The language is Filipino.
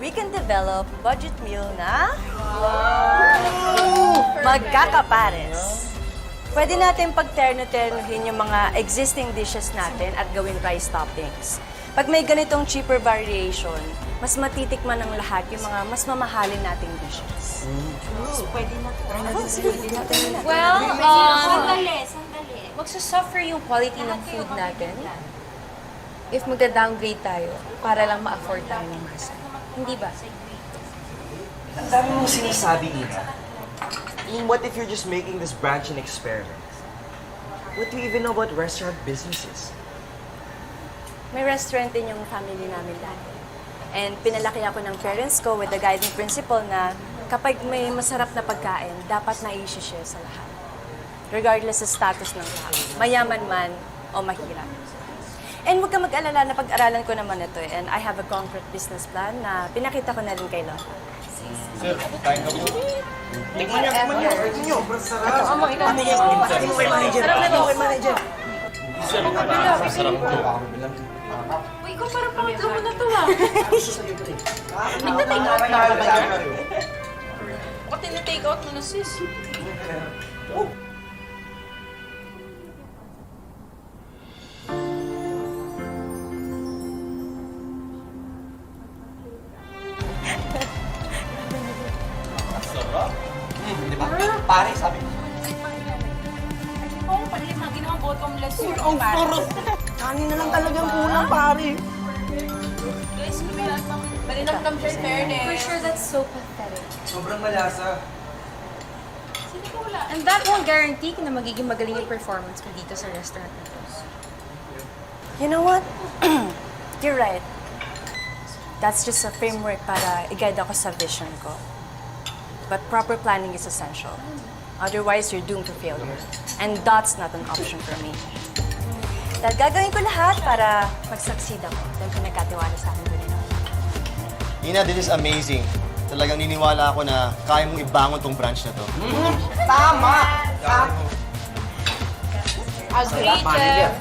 we can develop budget meal na magkakapares. Pwede natin pagterno-ternohin yung mga existing dishes natin at gawin rice toppings. Pag may ganitong cheaper variation, mas matitikman ng lahat yung mga mas mamahalin nating dishes. Pwede na to. Well, Sandali. magsusuffer yung quality ng food natin if magda-downgrade tayo para lang ma-afford tayo ng masa. Hindi ba? Ang dami mong sinasabi, Ina. I mean, what if you're just making this branch an experiment? What do you even know about restaurant businesses? May restaurant din yung family namin dati. And pinalaki ako ng parents ko with the guiding principle na kapag may masarap na pagkain, dapat na i-share sa lahat. Regardless sa status ng tao, mayaman man o mahirap. And huwag ka mag-alala na pag-aralan ko naman ito and I have a concrete business plan na pinakita ko na rin kay Lola. Tikman niyo. Sobrang sarap. Pati mo kay manager. Uy, ikaw parang pangatlo mo na to ah. Nagtatake out na ba yan? Bakit tinitake out mo na sis? Di ba? Pare, sabi ko. Oo, pala yung mga ginawang bottomless yun. Ang sarap! Kanin na lang talagang kulang, pare. Guys, malinamnam siya in fairness. For sure, that's so pathetic. Sobrang malasa. Sino ko wala? And that won't guarantee na magiging magaling yung performance ko dito sa restaurant na to. You know what? You're right. That's just a framework para i-guide ako sa vision ko. But proper planning is essential. Otherwise, you're doomed to failure. And that's not an option for me. Dahil gagawin ko lahat para mag-succeed ako. Dahil pinagkatiwala sa akin ko nila. Ina, this is amazing. Talagang niniwala ako na kaya mong ibangon tong branch na to. Tama! Agree, Jeff.